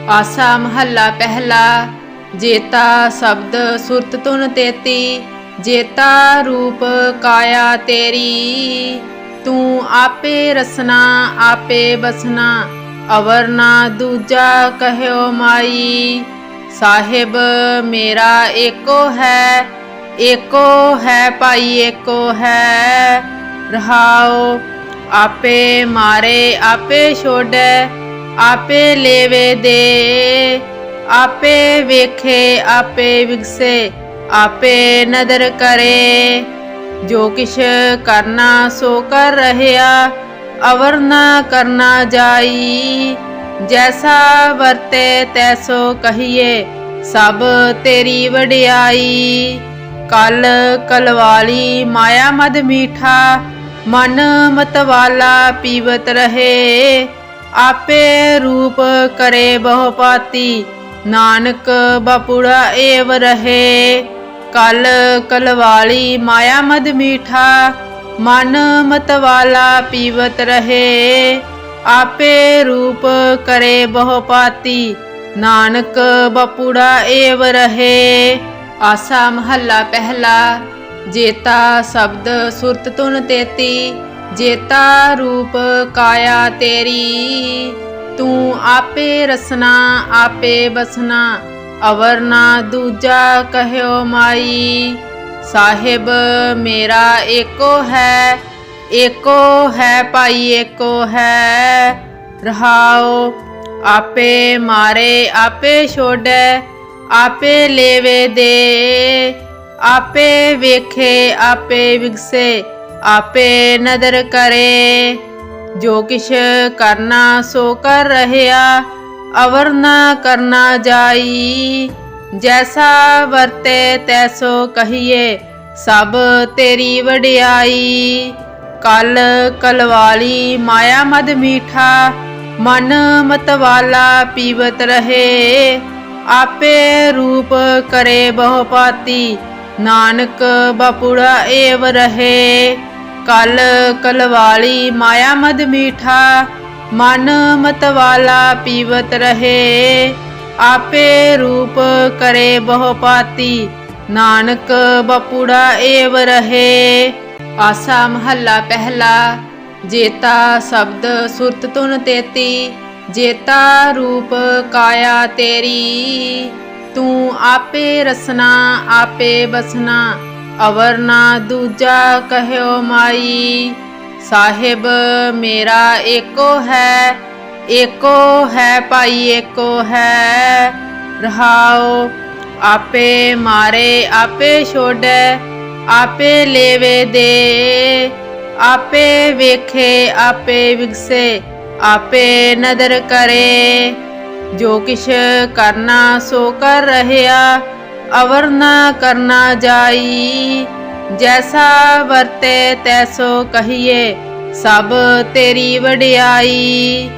आसा महला पहला। जेता शब्द सुरत तुन तेती, जेता रूप काया तेरी। तू आपे रसना आपे बसना, अवर ना दूजा कहो माई। साहिब मेरा एको है पाई एको है। रहाओ आपे मारे आपे छोड़े, आपे लेवे दे। आपे वेखे आपे विगसे, आपे नदर करे। जो किश करना सो कर रहया, अवर ना करना जाई। जैसा वरते तैसो कहिए, सब तेरी वडियाई। कल कलवाली माया मद मीठा, मन मतवाला पीवत रहे। आपे रूप करे बहुपाती, नानक बपुड़ा एव रहे। कल कलवाली माया मद मीठा, मन मतवाला पीवत रहे। आपे रूप करे बहुपाती, नानक बपुड़ा एव रहे। आसा महला पहला। जेता शब्द सुरत तुन तेती, जेता रूप काया तेरी। तू आपे रसना आपे बसना, अवर ना दूजा कहो माई। साहिब मेरा एको है पाई एको है। रहाओ आपे मारे आपे छोड़े, आपे लेवे दे। आपे वेखे आपे विगसे, आपे नदर करे। जो किश करना सो कर रहया, अवर ना करना जाई। जैसा वरते तैसो कहिए, सब तेरी वडियाई। कल कलवाली माया मद मीठा, मन मतवाला पीवत रहे। आपे रूप करे बहुपाती, नानक बपुड़ा एव रहे। कल कलवाली माया मद मीठा, मन मतवाला पीवत रहे। आपे रूप करे बहुपाती, नानक बपुड़ा एव रहे। आसा महला पहला। जेता शब्द सुरत तुन तेती, जेता रूप काया तेरी। तू आपे रसना आपे बसना, अवर ना दूजा कहो माई। साहिब मेरा एको है पाई एको है। रहाओ आपे मारे आपे छोड़े, आपे लेवे दे। आपे वेखे आपे विगसे, आपे नदर करे। जो किश करना सो कर रहया, अवर ना करना जाई। जैसा वरते तैसो कहिए, सब तेरी वडियाई।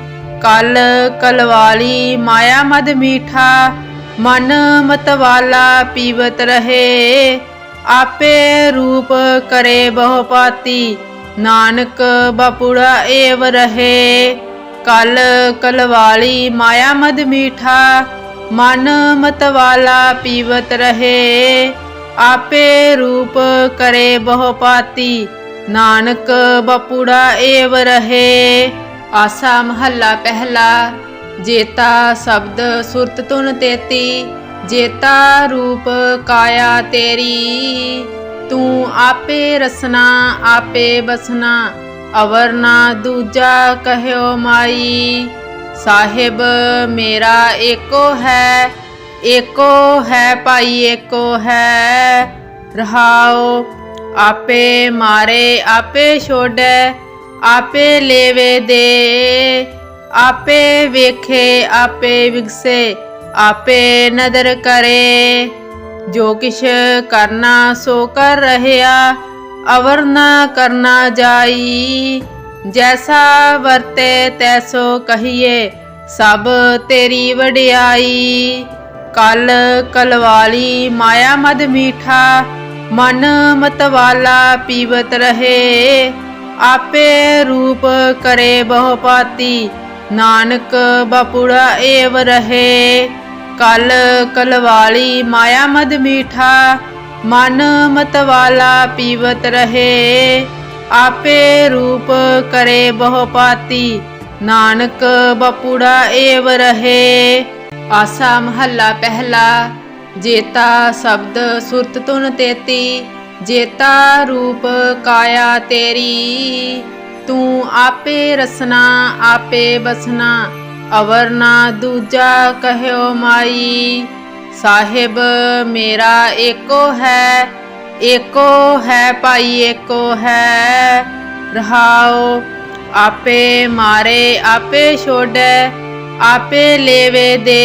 कल कलवाली माया मद मीठा, मन मतवाला पीवत रहे। आपे रूप करे बहुपाती, नानक बपुड़ा एव रहे। कल कलवाली माया मद मीठा, मन मतवाला पीवत रहे। आपे रूप करे बहुपाती, नानक बपुड़ा एव रहे। आसा महला पहला। जेता शब्द सुरत तुन तेती, जेता रूप काया तेरी। तू आपे रसना आपे बसना, अवर ना दूजा कहो माई। साहिब मेरा एको है पाई एको है। रहाओ आपे मारे आपे छोड़े, आपे लेवे दे। आपे वेखे आपे विगसे, आपे नदर करे। जो किश करना सो कर रहया, अवर ना करना जाई। जैसा वरते तैसो कहिए, सब तेरी वडियाई। कल कलवाली माया मद मीठा, मन मतवाला पीवत रहे। आपे रूप करे बहुपाती, नानक बपुड़ा एव रहे। कल कलवाली माया मद मीठा, मन मतवाला पीवत रहे। आपे रूप करे बहुपाती, नानक बपुड़ा एव रहे। आसा महला पहला। जेता शब्द सुरत तुन तेती, जेता रूप काया तेरी। तू आपे रसना आपे बसना, अवर ना दूजा कहो माई। साहिब मेरा एको है भाई एको है। रहाओ आपे मारे आपे छोड़े, आपे लेवे दे।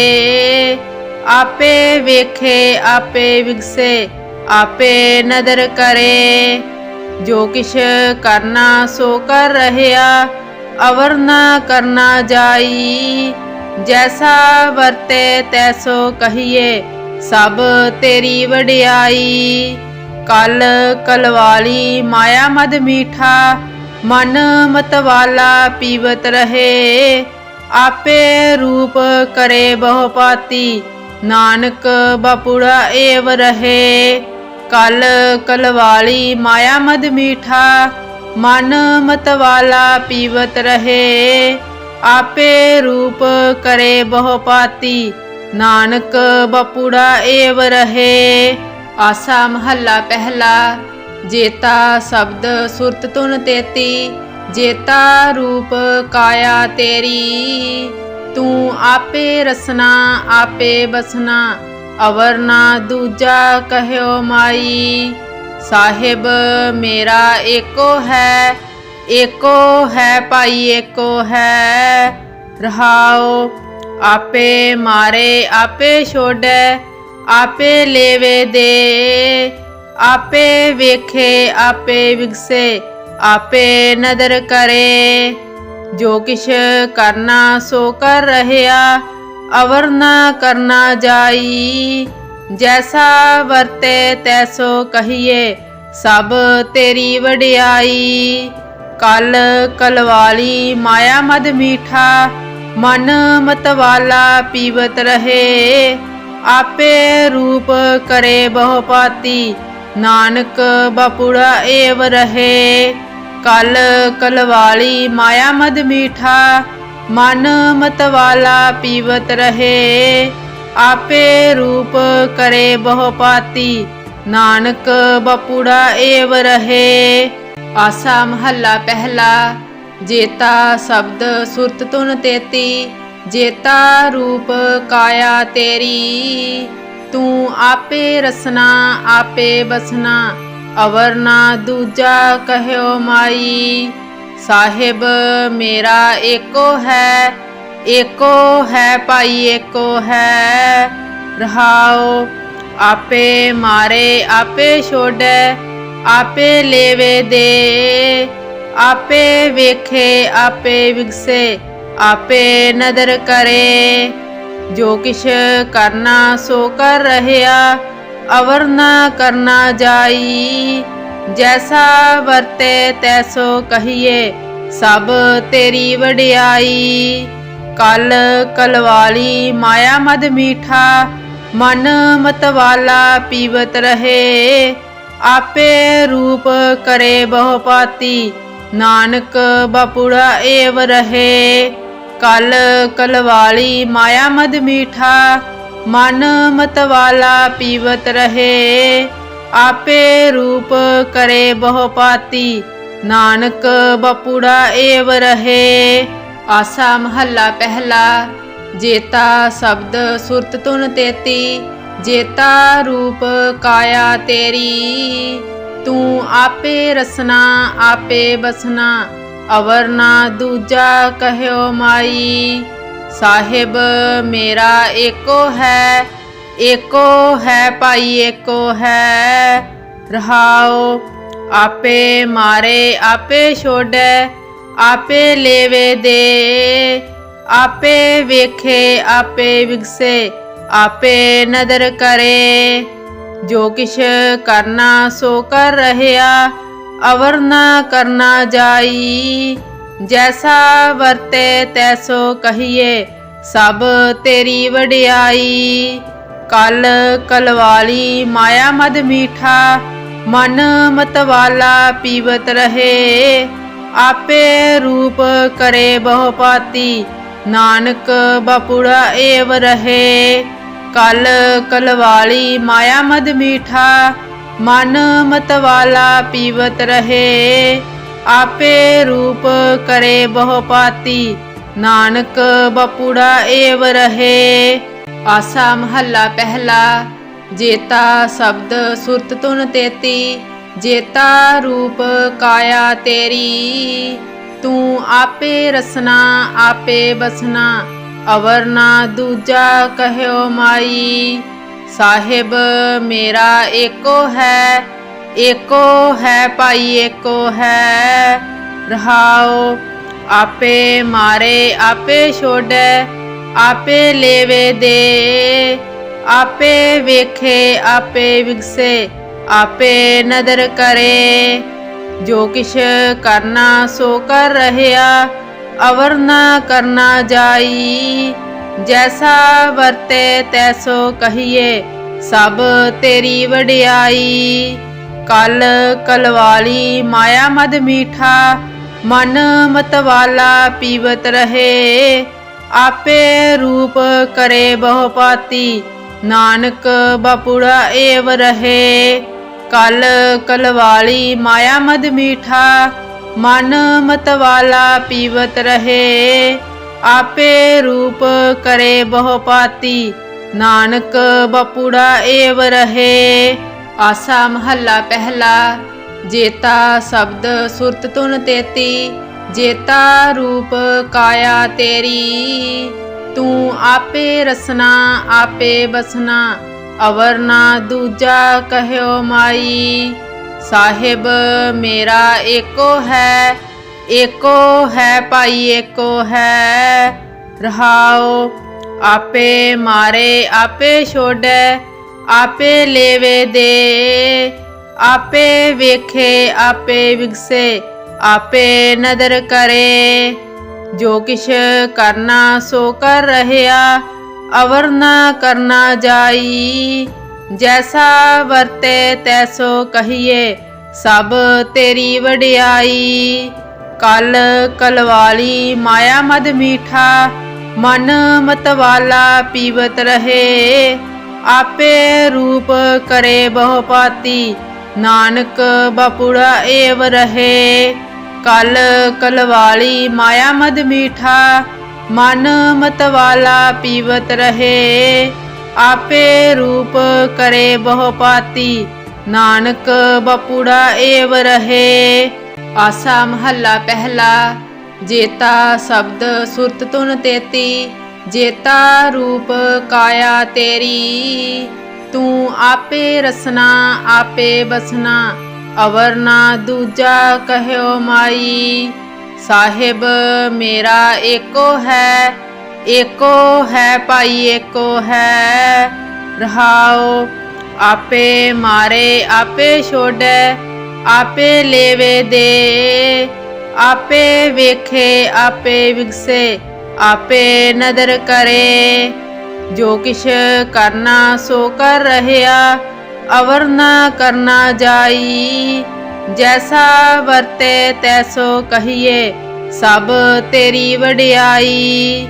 आपे वेखे आपे विगसे, आपे नदर करे। जो किश करना सो कर रहया, अवर ना करना जाई। जैसा वरते तैसो कहिए, सब तेरी वडियाई। कल कलवाली माया मद मीठा, मन मतवाला पीवत रहे। आपे रूप करे बहुपाती, नानक बपुड़ा एव रहे। कल कलवाली माया मद मीठा, मन मतवाला पीवत रहे। आपे रूप करे बहुपाती, नानक बपुड़ा एव रहे। आसा महला पहला। जेता शब्द सुरत तुन तेती, जेता रूप काया तेरी। तू आपे रसना आपे बसना, अवर ना दूजा कहो माई। साहिब मेरा एको है भाई एको है। रहाओ आपे मारे आपे छोड़े, आपे लेवे दे। आपे वेखे आपे विगसे, आपे नदर करे। जो किश करना सो कर रहया, अवर ना करना जाई। जैसा वरते तैसो कहिए, सब तेरी वडियाई। कल कलवाली माया मद मीठा, मन मतवाला पीवत रहे। आपे रूप करे बहुपाती, नानक बपुड़ा एव रहे। कल कलवाली माया मद मीठा, मन मतवाला पीवत रहे। आपे रूप करे बहुपाती, नानक बपुड़ा एव रहे। आसा महला पहला। जेता शब्द सुरत तुन तेती, जेता रूप काया तेरी। तू आपे रसना आपे बसना, अवर ना दूजा कहो माई। साहिब मेरा एको है भाई एको है। रहाओ आपे मारे आपे छोड़े, आपे लेवे दे। आपे वेखे आपे विगसे, आपे नदर करे। जो किश करना सो कर रहया, अवर ना करना जाई। जैसा वरते तैसो कहिए, सब तेरी वडियाई। कल कलवाली माया मद मीठा, मन मतवाला पीवत रहे। आपे रूप करे बहुपाती, नानक बपुड़ा एव रहे। कल कलवाली माया मद मीठा, मन मतवाला पीवत रहे। आपे रूप करे बहुपाती, नानक बपुड़ा एव रहे। आसा महला पहला। जेता शब्द सुरत तुन तेती, जेता रूप काया तेरी। तू आपे रसना आपे बसना, अवर ना दूजा कहो माई। साहिब मेरा एको है भाई एको है। रहाओ आपे मारे आपे छोड़े, आपे लेवे दे। आपे वेखे आपे विगसे, आपे नदर करे। जो किश करना सो कर रहया, अवर ना करना जाई। जैसा वरते तैसो कहिए सब तेरी वडियाई। कल कलवाली माया मद मीठा मन मतवाला पीवत रहे। आपे रूप करे बहुपाती नानक बपुड़ा एव रहे। कल कलवाली माया मद मीठा मन मतवाला पीवत रहे। आपे रूप करे बहुपाती नानक बपुड़ा एव रहे। आसा महला पहला। जेता शब्द सुरत तुन तेती जेता रूप काया तेरी। तू आपे रसना आपे बसना अवर ना दूजा कहो माई। साहिब मेरा एको है भाई एको है। रहाओ आपे मारे आपे छोड़े आपे लेवे दे। आपे वेखे आपे विगसे आपे नदर करे। जो किश करना सो कर रहया अवर ना करना जाई। जैसा वरते तैसो कहिए सब तेरी वडियाई। कल कलवाली माया मद मीठा मन मतवाला पीवत रहे। आपे रूप करे बहुपाती नानक बपुड़ा एव रहे। कल कलवाली माया मद मीठा मन मतवाला पीवत रहे। आपे रूप करे बहुपाती नानक बपुड़ा एव रहे। आसा महला पहला। जेता शब्द सुरत तुन तेती जेता रूप काया तेरी। तू आपे रसना आपे बसना अवर ना दूजा कहो माई। साहिब मेरा एको है भाई एको है। रहाओ आपे मारे आपे छोड़े आपे लेवे दे। आपे वेखे आपे विगसे आपे नदर करे। जो किश करना सो कर रहया अवर ना करना जाई। जैसा वरते तैसो कहिए सब तेरी वडियाई। कल कलवाली माया मद मीठा मन मतवाला पीवत रहे। आपे रूप करे बहुपाती नानक बपुड़ा एव रहे। कल कलवाली माया मद मीठा मन मतवाला पीवत रहे। आपे रूप करे बहुपाती नानक बपुड़ा एव रहे। आसा महला पहला। जेता शब्द सुरत तुन तेती जेता रूप काया तेरी। तू आपे रसना आपे बसना अवर ना दूजा कहो माई। साहिब मेरा एको है भाई एको है। रहाओ आपे मारे आपे छोड़े आपे लेवे दे। आपे वेखे आपे विगसे आपे नदर करे। जो किश करना सो कर रहया अवर ना करना जाई। जैसा वरते तैसो कहिए सब तेरी वडियाई।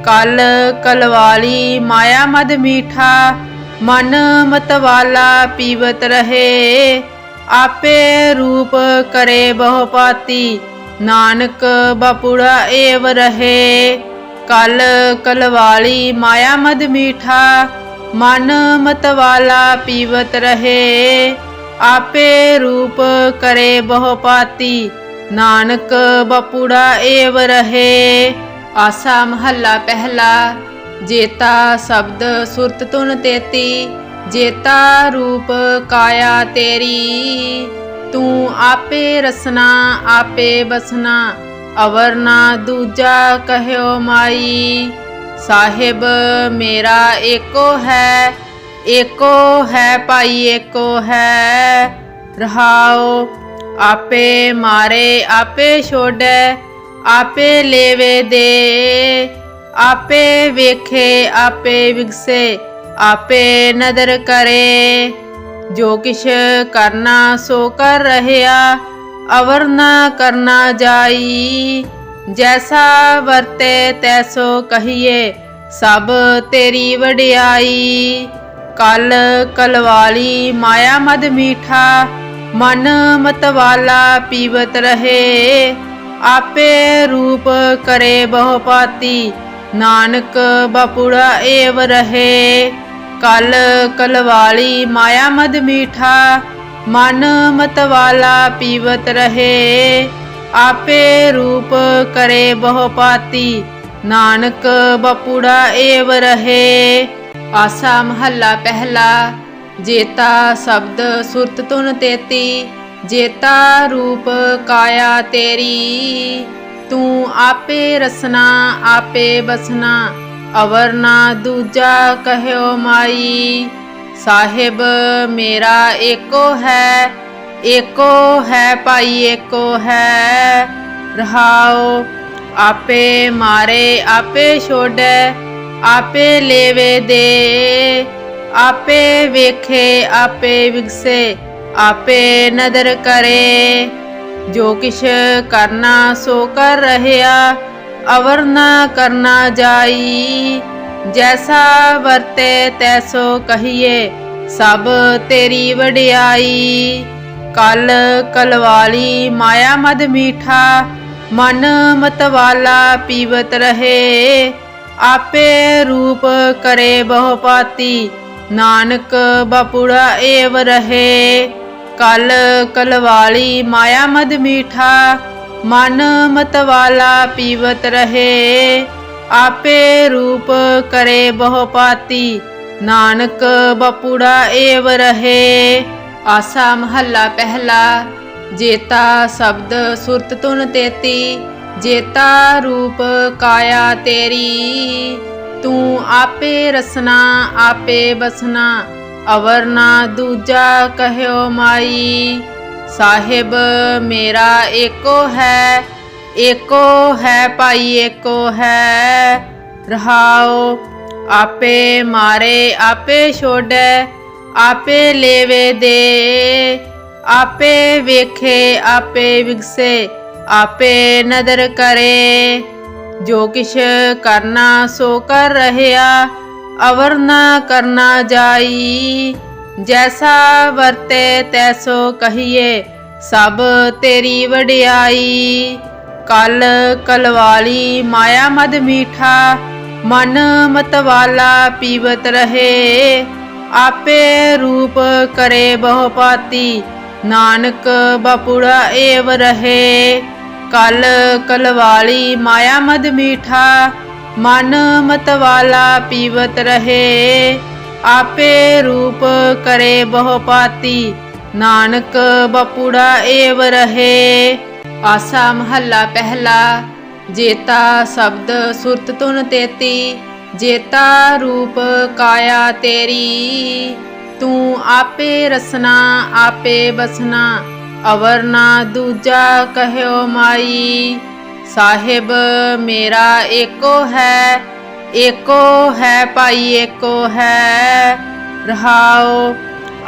कल कलवाली माया मद मीठा मन मतवाला पीवत रहे। आपे रूप करे बहुपाती नानक बपुड़ा एव रहे। कल कलवाली माया मद मीठा मन मतवाला पीवत रहे। आपे रूप करे बहुपाती नानक बपुड़ा एव रहे। आसा महला पहला। जेता शब्द सुरत तुन तेती जेता रूप काया तेरी। तू आपे रसना आपे बसना अवर ना दूजा कहो माई। साहिब मेरा एको है भाई एको है। रहाओ आपे मारे आपे छोड़े आपे लेवे दे। आपे वेखे आपे विगसे आपे नदर करे। जो किश करना सो कर रहया अवर न करना जाई। जैसा वरते तैसो कहिए सब तेरी वडियाई। कल कलवाली माया मद मीठा मन मतवाला पीवत रहे। आपे रूप करे बहुपाती नानक बपुड़ा एव रहे। कल कलवाली माया मद मीठा मन मतवाला पीवत रहे। आपे रूप करे बहुपाती नानक बपुड़ा एव रहे। आसा महला पहला। जेता शब्द सुरत तुन तेती जेता रूप काया तेरी। तू आपे रसना आपे बसना अवर ना दूजा कहो माई। साहिब मेरा एको है भाई एको है। रहाओ आपे मारे आपे छोड़े आपे लेवे दे। आपे वेखे आपे विगसे आपे नदर करे। जो किश करना सो कर रहया अवर न करना जाई। जैसा वरते तैसो कहिए सब तेरी वडियाई। कल कलवाली माया मद मीठा मन मतवाला पीवत रहे। आपे रूप करे बहुपाती नानक बपुड़ा एव रहे। कल कलवाली माया मद मीठा मन मतवाला पीवत रहे। आपे रूप करे बहुपाती नानक बपुड़ा एव रहे। आसा महला पहला। जेता शब्द सुरत तुन तेती जेता रूप काया तेरी। तू आपे रसना आपे बसना अवर ना दूजा कहो माई। साहिब मेरा एको है भाई एको है। रहाओ आपे मारे आपे छोड़े आपे लेवे दे। आपे वेखे आपे विगसे आपे नदर करे। जो किश करना सो कर रहया अवर न करना जाई। जैसा वरते तैसो कहिए सब तेरी वडियाई। कल कलवाली माया मद मीठा मन मतवाला पीवत रहे। आपे रूप करे बहुपाती नानक बपुड़ा एव रहे। कल कलवाली माया मद मीठा मन मतवाला पीवत रहे। आपे रूप करे बहुपाती नानक बपुड़ा एव रहे। आसा महला पहला। जेता शब्द सुरत तुन तेती जेता रूप काया तेरी। तू आपे रसना आपे बसना अवर ना दूजा कहो माई। साहिब मेरा एको है भाई एको है। रहाओ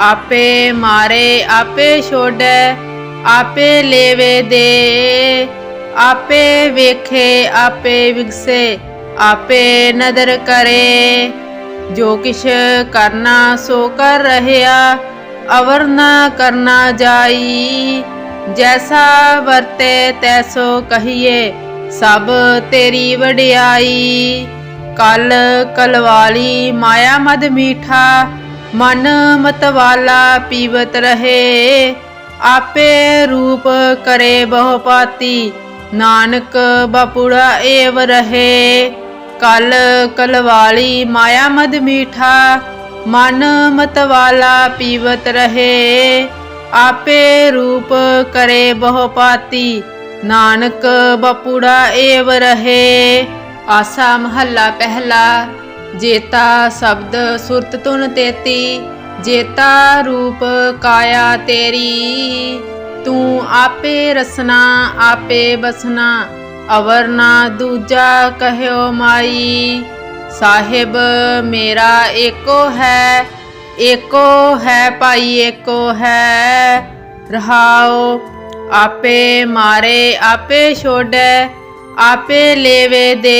आपे मारे आपे छोड़े आपे लेवे दे। आपे वेखे आपे विगसे आपे नदर करे। जो किश करना सो कर रहया अवर न करना जाई। जैसा वरते तैसो कहिए सब तेरी वडियाई। कल कलवाली माया मद मीठा मन मतवाला पीवत रहे। आपे रूप करे बहुपाती नानक बपुड़ा एव रहे। कल कलवाली माया मद मीठा मन मतवाला पीवत रहे। आपे रूप करे बहुपाती नानक बपुड़ा एव रहे। आसा महला पहला। जेता शब्द सुरत तुन तेती जेता रूप काया तेरी। तू आपे रसना आपे बसना अवर ना दूजा कहो माई। साहिब मेरा एको है भाई एको है। रहाओ आपे मारे आपे छोड़े आपे लेवे दे।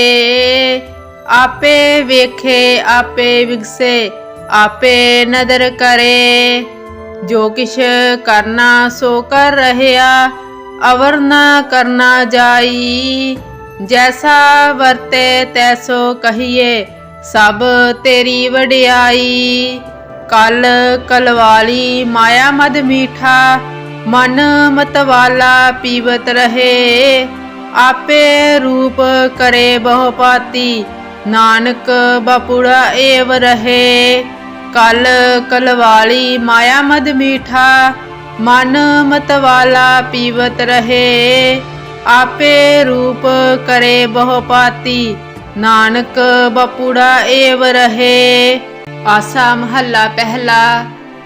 आपे वेखे आपे विगसे आपे नदर करे। जो किश करना सो कर रहया अवर न करना जाई। जैसा वरते तैसो कहिए सब तेरी वडियाई। कल कलवाली माया मद मीठा मन मतवाला पीवत रहे। आपे रूप करे बहुपाती नानक बपुड़ा एव रहे। कल कलवाली माया मद मीठा मन मतवाला पीवत रहे। आपे रूप करे बहुपाती नानक बपुड़ा एव रहे। आसा महला पहला।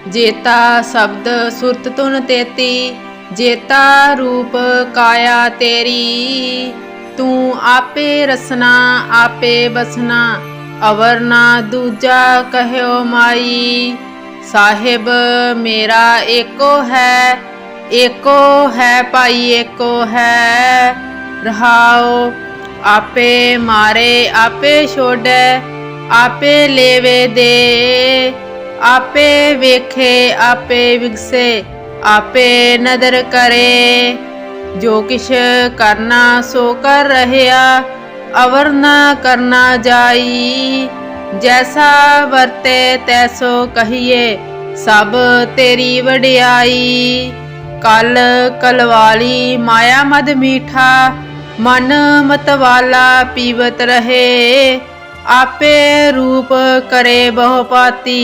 जेता शब्द सुरत तुन तेती। जेता रूप काया तेरी। तू आपे रसना आपे बसना अवर ना दूजा कहो माई। साहिब मेरा एको है भाई एको है। रहाओ आपे मारे आपे छोड़े आपे लेवे दे। आपे वेखे आपे विगसे आपे नदर करे। जो किश करना सो कर रहया अवर न करना जाई। जैसा वरते तैसो कहिए सब तेरी वडियाई। कल कलवाली माया मद मीठा मन मतवाला पीवत रहे। आपे रूप करे बहुपाती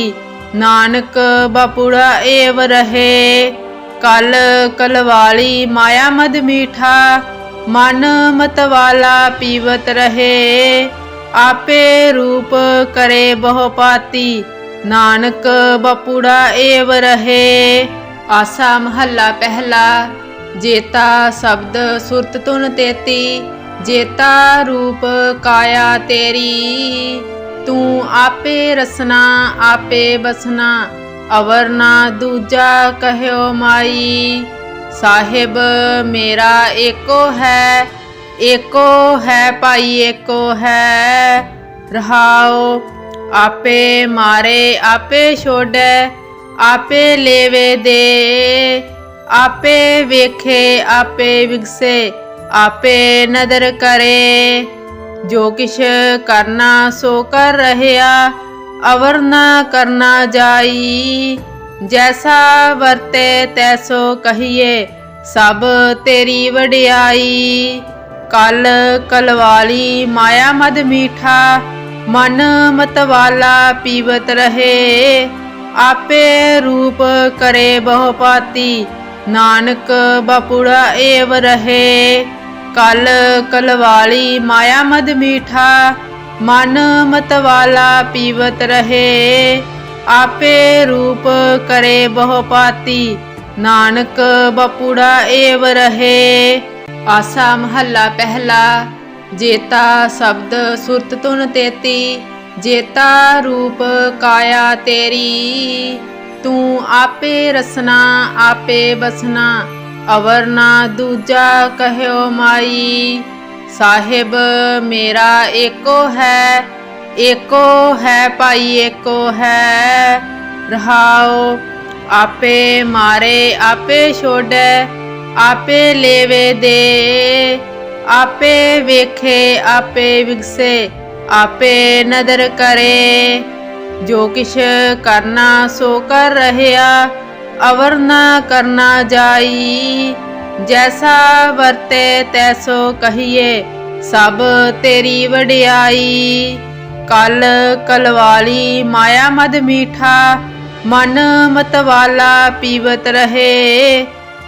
नानक बपुड़ा एव रहे। कल कलवाली माया मद मीठा मन मतवाला पीवत रहे। आपे रूप करे बहुपाती नानक बपुड़ा एव रहे। आसा महला पहला। जेता शब्द सुरत तुन तेती। जेता रूप काया तेरी। तू आपे रसना आपे बसना अवर ना दूजा कहो माई। साहिब मेरा एको है भाई एको है। रहाओ आपे मारे आपे छोड़े आपे लेवे दे। आपे वेखे आपे विगसे आपे नदर करे। जो किश करना सो कर रहया अवर न करना जाई। जैसा वरते तैसो कहिए सब तेरी वडियाई। कल कलवाली माया मद मीठा मन मतवाला पीवत रहे। आपे रूप करे बहुपाती नानक बपुड़ा एव रहे। कल कलवाली माया मद मीठा मन मतवाला पीवत रहे। आपे रूप करे बहुपाती नानक बपुड़ा एव रहे। आसा महला पहला। जेता शब्द सुरत तुन तेती। जेता रूप काया तेरी। तू आपे रसना आपे बसना अवर ना दूजा कहो माई। साहिब मेरा एको है भाई एको है। रहाओ आपे मारे आपे छोड़े आपे लेवे दे। आपे वेखे आपे विगसे आपे नदर करे। जो किश करना सो कर रहया अवर न करना जाई। जैसा वरते तैसो कहिए सब तेरी वडियाई। कल कलवाली माया मद मीठा मन मतवाला पीवत रहे।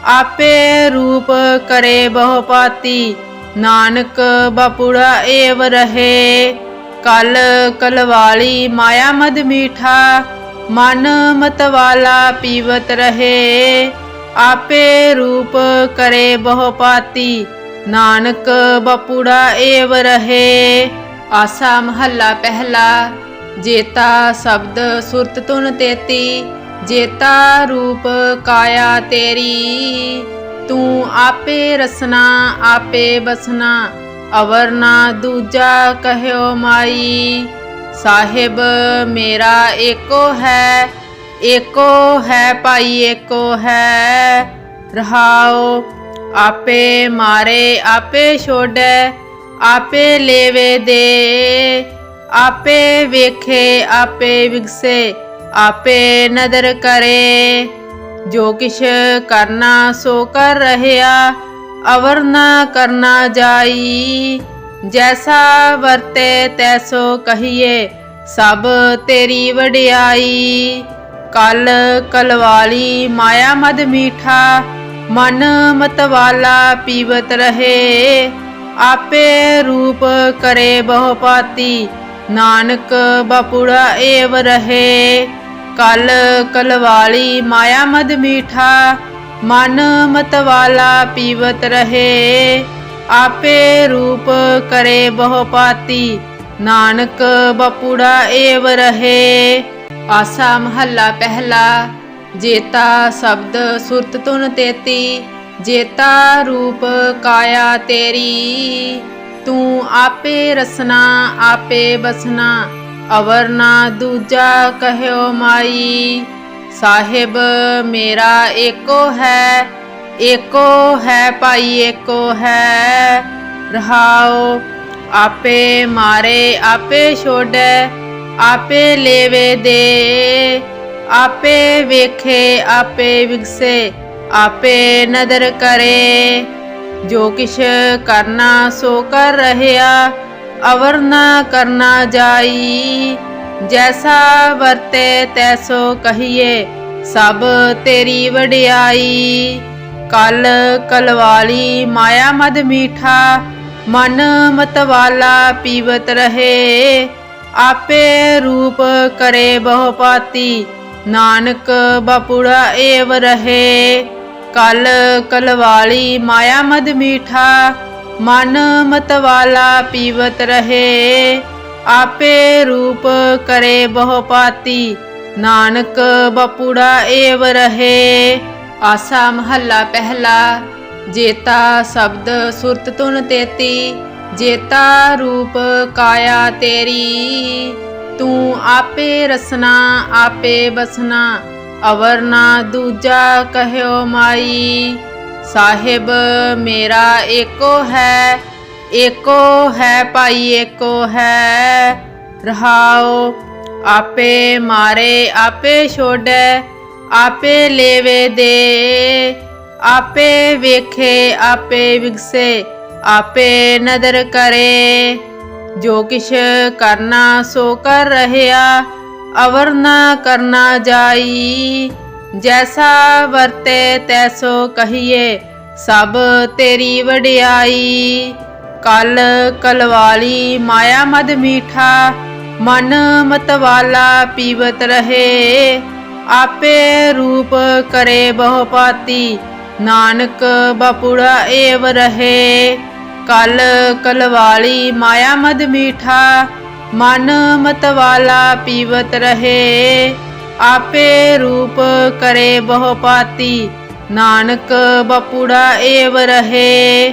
आपे रूप करे बहुपाती नानक बपुड़ा एव रहे। कल कलवाली माया मद मीठा मन मतवाला पीवत रहे। आपे रूप करे बहुपाती नानक बपुड़ा एव रहे। आसा महला पहला। जेता शब्द सुरत तुन तेती, जेता रूप काया तेरी। तू आपे रसना आपे बसना, अवर ना दूजा कहयो माई। साहिब मेरा एको है भाई एको है। रहाओ आपे मारे आपे छोड़े, आपे लेवे दे। आपे वेखे आपे विगसे, आपे नदर करे। जो किश करना सो कर रहया, अवर न करना जाई। जैसा वरते तैसो कहिए, सब तेरी वडियाई। कल कलवाली माया मद मीठा, मन मतवाला पीवत रहे। आपे रूप करे बहुपाती, नानक बपुड़ा एव रहे। कल कलवाली माया मद मीठा, मन मतवाला पीवत रहे। आपे रूप करे बहुपाती, नानक बपुड़ा एव रहे। आसा महला पहला। जेता शब्द सुरत तुन तेती, जेता रूप काया तेरी। तू आपे रसना आपे बसना, अवर ना दूजा कहयो माई। साहिब मेरा एको है भाई एको है। रहाओ आपे मारे आपे छोड़े, आपे लेवे दे। आपे वेखे आपे विगसे, आपे नदर करे। जो किश करना सो कर रहया, अवर न करना जाई। जैसा वरते तैसो कहिए, सब तेरी वडियाई। कल कलवाली माया मद मीठा, मन मतवाला पीवत रहे। आपे रूप करे बहुपाती, नानक बपुड़ा एव रहे। कल कलवाली माया मद मीठा, मन मतवाला पीवत रहे। आपे रूप करे बहुपाती, नानक बपुड़ा एव रहे। आसा महला पहला। जेता शब्द सुरत तुन तेती, जेता रूप काया तेरी। तू आपे रसना आपे बसना, अवर ना दूजा कहयो माई। साहिब मेरा एको है भाई एको है। रहाओ आपे मारे आपे छोड़े, आपे लेवे दे। आपे वेखे आपे विगसे, आपे नदर करे। जो किश करना सो कर रहया, अवर न करना जाई। जैसा वरते तैसो कहिए, सब तेरी वडियाई। कल कलवाली माया मद मीठा, मन मतवाला पीवत रहे। आपे रूप करे बहुपाती, नानक बपुड़ा एव रहे। कल कलवाली माया मद मीठा, मन मतवाला पीवत रहे। आपे रूप करे बहुपाती, नानक बपुड़ा एव रहे।